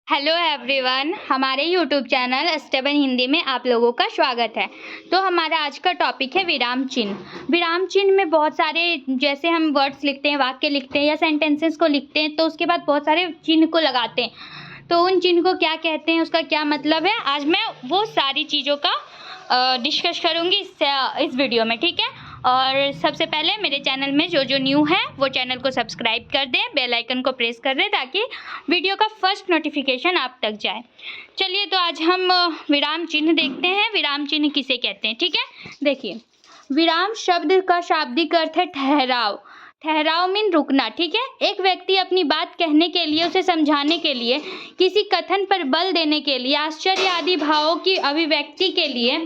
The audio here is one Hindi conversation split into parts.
हेलो एवरीवन, हमारे यूट्यूब चैनल स्टेबल हिंदी में आप लोगों का स्वागत है। तो हमारा आज का टॉपिक है विराम चिन्ह। विराम चिन्ह में बहुत सारे, जैसे हम वर्ड्स लिखते हैं, वाक्य लिखते हैं या सेंटेंसेस को लिखते हैं, तो उसके बाद बहुत सारे चिन्ह को लगाते हैं। तो उन चिन्ह को क्या कहते हैं, उसका क्या मतलब है, आज मैं वो सारी चीज़ों का डिस्कस करूँगी इस वीडियो में, ठीक है। और सबसे पहले मेरे चैनल में जो न्यू है वो चैनल को सब्सक्राइब कर दें, बेल आइकन को प्रेस कर दें ताकि वीडियो का फर्स्ट नोटिफिकेशन आप तक जाए। चलिए, तो आज हम विराम चिन्ह देखते हैं। विराम चिन्ह किसे कहते हैं, ठीक है। देखिए, विराम शब्द का शाब्दिक अर्थ है ठहराव। ठहराव मीन रुकना, ठीक है। एक व्यक्ति अपनी बात कहने के लिए, उसे समझाने के लिए, किसी कथन पर बल देने के लिए, आश्चर्य आदि भावों की अभिव्यक्ति के लिए,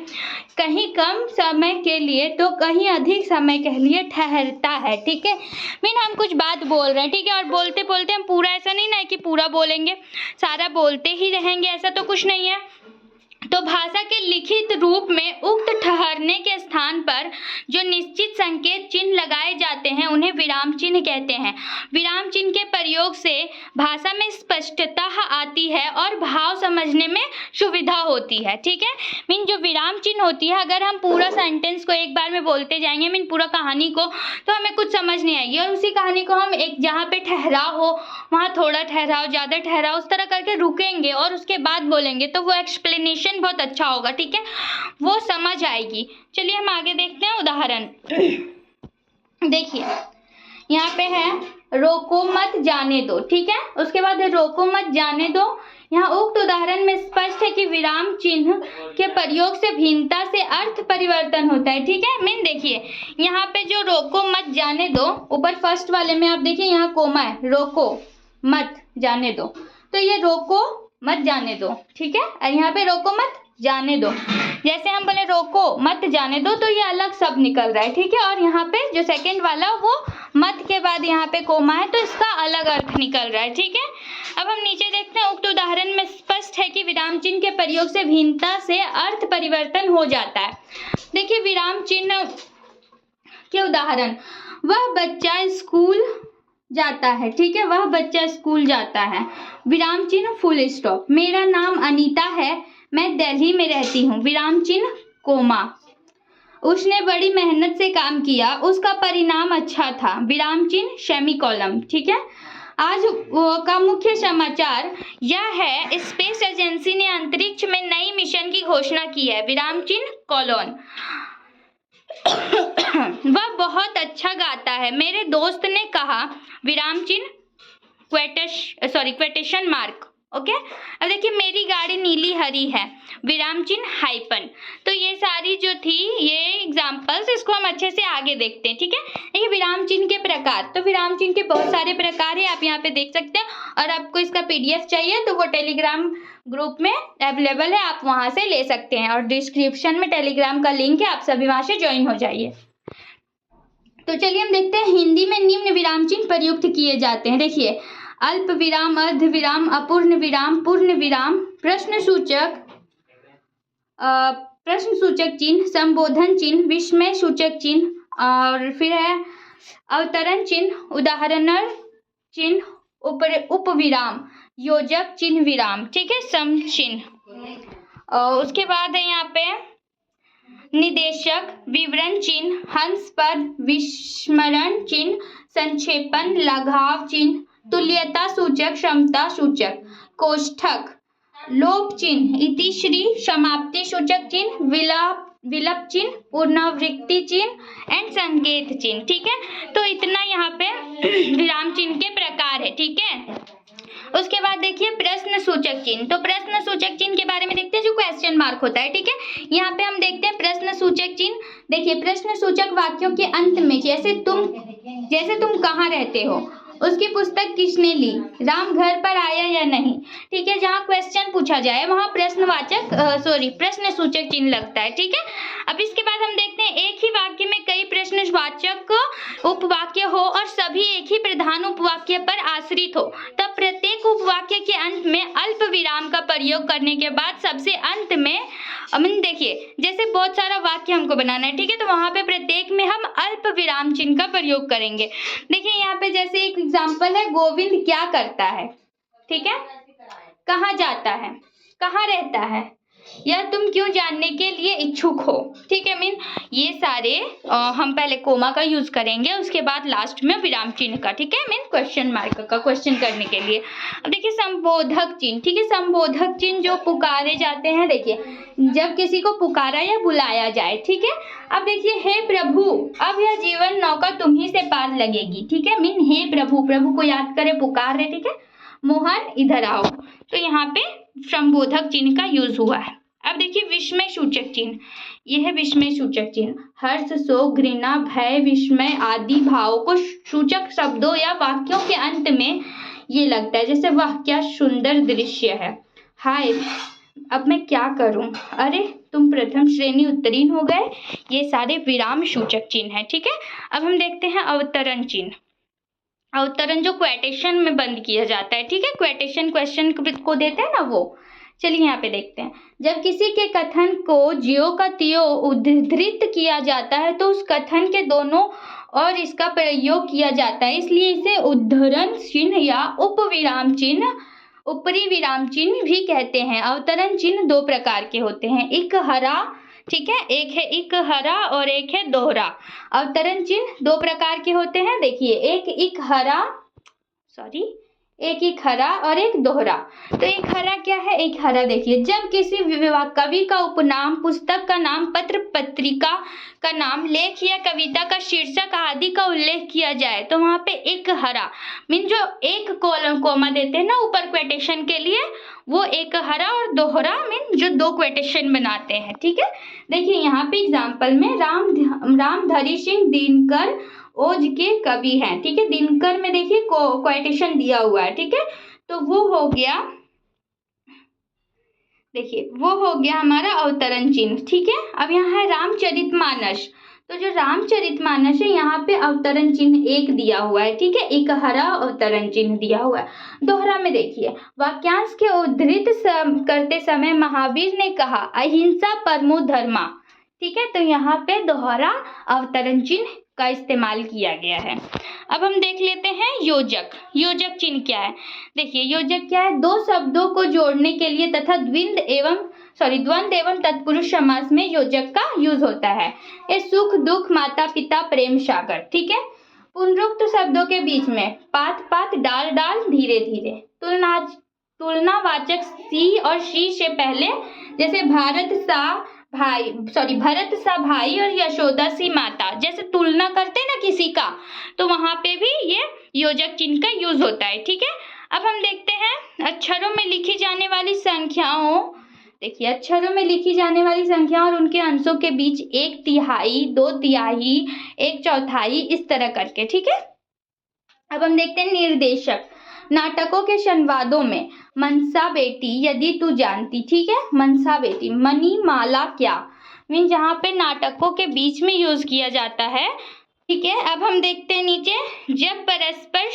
कहीं कम समय के लिए तो कहीं अधिक समय के लिए ठहरता है, ठीक है। मीन हम कुछ बात बोल रहे हैं, ठीक है, और बोलते बोलते हम पूरा, ऐसा नहीं ना है कि पूरा बोलेंगे, सारा बोलते ही रहेंगे, ऐसा तो कुछ नहीं है। तो भाषा के लिखित रूप में उक्त ठहरने के स्थान पर जो निश्चित संकेत चिन्ह लगाए जाते हैं उन्हें विराम चिन्ह कहते हैं। विराम चिन्ह के प्रयोग से भाषा में स्पष्टता आती है और भाव समझने में सुविधा होती है, ठीक है। मीन जो विराम चिन्ह होती है, अगर हम पूरा सेंटेंस को एक बार में बोलते जाएंगे, मीन पूरा कहानी को, तो हमें कुछ समझ नहीं आएगी। और उसी कहानी को हम एक जहाँ पे ठहराव हो वहाँ थोड़ा ठहराव, ज़्यादा ठहराव, उस तरह करके रुकेंगे और उसके बाद बोलेंगे तो वो एक्सप्लेनेशन बहुत अच्छा होगा, ठीक है, वो समझ आएगी। चलिए हम आगे देखते हैं उदाहरण। देखिए, यहाँ पे है रोको मत जाने दो, ठीक है। उसके बाद है रोको मत जाने दो। यहाँ उक्त उदाहरण में स्पष्ट है कि विराम चिन्ह के प्रयोग से भिन्नता से अर्थ परिवर्तन होता है, ठीक है। मीन देखिए, यहाँ पे जो रोको मत जाने दो, ऊपर फर्स्ट वाले में आप देखिए यहाँ कोमा है, रोको मत जाने दो, तो ये रोको मत जाने दो, ठीक है। और यहाँ पे रोको मत जाने दो, जैसे हम बोले रोको मत जाने दो तो ये अलग शब्द निकल रहा है, ठीक है। और यहाँ पे जो सेकंड वाला वो मत के बाद यहाँ पे कोमा है तो इसका अलग अर्थ निकल रहा है, ठीक है। अब हम नीचे देखते हैं, उक्त उदाहरण में स्पष्ट है कि विराम चिन्ह के प्रयोग से भिन्नता से अर्थ परिवर्तन हो जाता है। देखिए, विराम चिन्ह के उदाहरण, वह बच्चा स्कूल जाता है, ठीक है, वह बच्चा स्कूल जाता है, विराम चिन्ह फुल स्टॉप। मेरा नाम अनीता है, मैं दिल्ली में रहती हूँ, विराम चिन्ह कोमा। उसने बड़ी मेहनत से काम किया, उसका परिणाम अच्छा था, विराम चिन्ह सेमीकोलन, ठीक है। आज का मुख्य समाचार यह है, स्पेस एजेंसी ने अंतरिक्ष में नई मिशन की घोषणा की है, विराम चिन्ह कोलन। वह बहुत अच्छा गाता है, मेरे दोस्त ने कहा, विराम चिन्ह क्वेटेशन मार्क, ओके। अब देखिए, मेरी गाड़ी नीली हरी है, विराम चिन्ह हाइपन। तो ये सारी जो थी ये एग्जांपल्स, इसको हम अच्छे से आगे देखते हैं, ठीक है। ये विराम चिन्ह के प्रकार, तो विराम चिन्ह के बहुत सारे प्रकार है, आप यहाँ पे देख सकते हैं। और आपको इसका PDF चाहिए तो वो टेलीग्राम ग्रुप में अवेलेबल है, आप वहाँ से ले सकते हैं, और डिस्क्रिप्शन में टेलीग्राम का लिंक है, आप सभी वहाँ से ज्वाइन हो जाइए। तो चलिए हम देखते हैं हिंदी में निम्न विराम चिन्ह प्रयुक्त किए जाते हैं। देखिए, अल्प विराम, अर्ध विराम, अपूर्ण विराम, पूर्ण विराम, प्रश्न सूचक चिन्ह, संबोधन चिन्ह, विस्मय सूचक चिन्ह, और फिर है अवतरण चिन्ह, उदाहरण चिन्ह, उपविराम, योजक चिन्ह विराम, ठीक है, सम चिन्ह। उसके बाद है यहाँ पे निदेशक, विवरण चिन्ह, हंस पद, विस्मरण चिन्ह, संक्षेपण, लघाव चिन्ह, तुल्यता सूचक, क्षमता सूचक, कोष्ठक, लोप चिन्ह, इतिश्री, समाप्ति सूचक चिन्ह, विलप चिन्ह, पुनरावृत्ति चिन्ह एंड संकेत चिन्ह, ठीक है। तो इतना यहाँ पे विराम चिन्ह के प्रकार है, ठीक है। उसके बाद देखिए प्रश्न सूचक चिन्ह। तो प्रश्न सूचक चिन्ह के बारे में देखते हैं, जो क्वेश्चन मार्क होता है, ठीक है। यहाँ पे हम देखते हैं प्रश्न सूचक चिन्ह। देखिए, प्रश्न सूचक वाक्यों के अंत में, जैसे तुम कहाँ रहते हो, उसकी पुस्तक किसने ली, राम घर पर आया या नहीं, ठीक है। जहाँ क्वेश्चन पूछा जाए वहाँ प्रश्न सूचक चिन्ह लगता है, ठीक है। अब इसके बाद हम देखते हैं, एक ही वाक्य में कई प्रश्नवाचक उपवाक्य हो और सभी एक ही प्रधान उपवाक्य पर आश्रित हो, तब प्रत्येक उपवाक्य के अंत में अल्प विराम का प्रयोग करने के बाद सबसे अंत में, देखिए जैसे बहुत सारा वाक्य हमको बनाना है, ठीक है, तो वहाँ पे प्रत्येक में हम अल्प विराम चिन्ह का प्रयोग करेंगे। देखिए यहाँ पे जैसे एक एग्जाम्पल है, गोविंद क्या करता है, ठीक है, कहाँ जाता है, कहाँ रहता है, यह तुम क्यों जानने के लिए इच्छुक हो। ठीक है, मीन ये सारे हम पहले कोमा का यूज करेंगे, उसके बाद लास्ट में विराम चिन्ह का। ठीक है, मीन क्वेश्चन मार्क का क्वेश्चन करने के लिए। अब देखिए संबोधक चिन्ह। ठीक है, संबोधक चिन्ह जो पुकारे जाते हैं, देखिए जब किसी को पुकारा या बुलाया जाए। ठीक है, अब देखिए हे प्रभु, अब यह जीवन नौका तुम्ही से पार लगेगी। ठीक है, मीन हे प्रभु, प्रभु को याद करे, पुकार रहे। ठीक है, मोहन इधर आओ, तो यहाँ पे संबोधक चिन्ह का यूज हुआ है। अब देखिए विस्मय सूचक चिन्ह, यह है विस्मय सूचक चिन्ह। हर्ष, शोक, घृणा, भय, विस्मय आदि भावों को सूचक शब्दों या वाक्यों के अंत में ये लगता है, जैसे वह क्या सुंदर दृश्य है, हाय अब मैं क्या करूं, अरे तुम प्रथम श्रेणी उत्तीर्ण हो गए। ये सारे विराम सूचक चिन्ह है। ठीक है, अब हम देखते हैं अवतरण चिन्ह। अवतरण जो क्वेटेशन में बंद किया जाता है। ठीक है, क्वेटेशन क्वेश्चन को देते हैं ना वो। चलिए यहाँ पे देखते हैं, जब किसी के कथन को ज्यों का त्यों उद्धृत किया जाता है तो उस कथन के दोनों और इसका प्रयोग किया जाता है, इसलिए इसे उद्धरण चिन्ह या उपविराम चिन्ह, ऊपरी विराम चिन्ह भी कहते हैं। अवतरण चिन्ह दो प्रकार के होते हैं, एक हरा, ठीक है, एक है एक हरा और एक है दोहरा। अवतरण चिन्ह दो प्रकार के होते हैं, देखिए एक हरा और एक दोहरा। तो एक हरा क्या है, एक हरा देखिए जब किसी कवि का उपनाम, पुस्तक का नाम, पत्र पत्रिका का नाम, लेख या कविता का शीर्षक आदि का उल्लेख किया जाए तो वहां पे एक हरा मीन जो एक कॉलम कोमा देते हैं ना ऊपर क्वेटेशन के लिए, वो एक हरा, और दोहरा मीन जो दो क्वेटेशन बनाते हैं। ठीक है, देखिए यहाँ पे एग्जाम्पल में रामधरी सिंह दिनकर ओज के कवि हैं। ठीक है, दिनकर में देखिए क्वेटेशन दिया हुआ है। ठीक है, तो वो हो गया, देखिए वो हो गया हमारा अवतरण चिन्ह। ठीक है, अब यहाँ है रामचरितमानस, तो जो रामचरितमानस है यहाँ पे अवतरण चिन्ह एक दिया हुआ है। ठीक है, एक हरा अवतरण चिन्ह दिया हुआ है। दोहरा में देखिए वाक्यांश के उद्धृत करते समय महावीर ने कहा अहिंसा परमो धर्मा। ठीक है, तो यहाँ पे दोहरा अवतरण चिन्ह का इस्तेमाल किया गया है। अब हम देख लेते हैं योजक। योजक चिन्ह क्या है, देखिए योजक क्या है, दो शब्दों को जोड़ने के लिए तथा द्वंद्व एवं तत्पुरुष समास में योजक का यूज होता है। ये सुख दुख, माता पिता, प्रेम सागर। ठीक है, पुनरुक्त शब्दों के बीच में पात पात, डाल डाल, धीरे धीरे, तुलनावाचक सी और शी से पहले, जैसे भरत सा भाई और यशोदा सी माता, जैसे तुलना करते हैं ना किसी का, तो वहां पे भी ये योजक चिन्ह का यूज होता है। ठीक है, अब हम देखते हैं अक्षरों में लिखी जाने वाली संख्याओं। देखिए अक्षरों में लिखी जाने वाली संख्या और उनके अंशों के बीच 1/3, 2/3, 1/4 इस तरह करके। ठीक है, अब हम देखते हैं निर्देशक। नाटकों के संवादों में मनसा बेटी यदि तू जानती। ठीक है, मनसा बेटी, मनी माला क्या, मीन जहाँ पे नाटकों के बीच में यूज किया जाता है। ठीक है, अब हम देखते हैं नीचे, जब परस्पर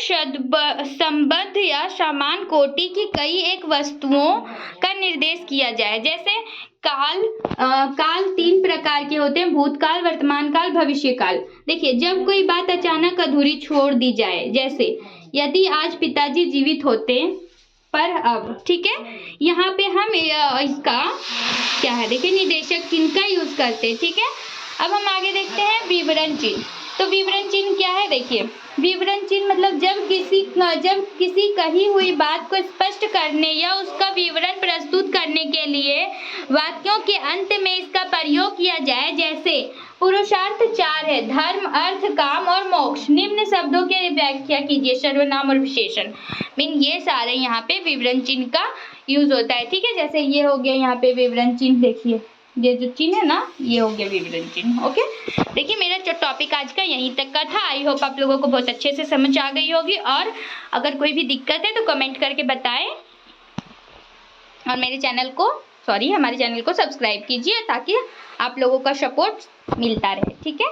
संबद्ध या समान कोटि की कई एक वस्तुओं का निर्देश किया जाए, जैसे काल 3 प्रकार के होते हैं, भूतकाल, वर्तमान काल, भविष्य काल। देखिए जब कोई बात अचानक अधूरी छोड़ दी जाए, जैसे यदि आज पिताजी जीवित होते पर अब। ठीक है, यहाँ पे हम इसका क्या है, देखिए निर्देशक चिन्ह का यूज करते हैं। ठीक है, अब हम आगे देखते हैं विवरण चिन्ह। तो विवरण चिन्ह क्या है, देखिए विवरण चिन्ह मतलब जब किसी कही हुई बात को स्पष्ट करने या उसका विवरण प्रस्तुत करने के लिए वाक्यों के अंत में इसका प्रयोग किया जाए, जैसे पुरुषार्थ 4 है, धर्म, अर्थ, काम और मोक्ष। निम्न शब्दों की व्याख्या कीजिए, सर्वनाम और विशेषण। मीन ये सारे यहाँ पे विवरण चिन्ह का यूज होता है। ठीक है, जैसे ये हो गया यहाँ पे विवरण चिन्ह, देखिए ये जो चिन्ह है ना, ये हो गया विवरण चिन्ह। ओके, देखिए मेरा जो टॉपिक आज का यहीं तक का था। आई होप आप लोगों को बहुत अच्छे से समझ आ गई होगी, और अगर कोई भी दिक्कत है तो कमेंट करके बताएं, और हमारे चैनल को सब्सक्राइब कीजिए ताकि आप लोगों का सपोर्ट मिलता रहे। ठीक है।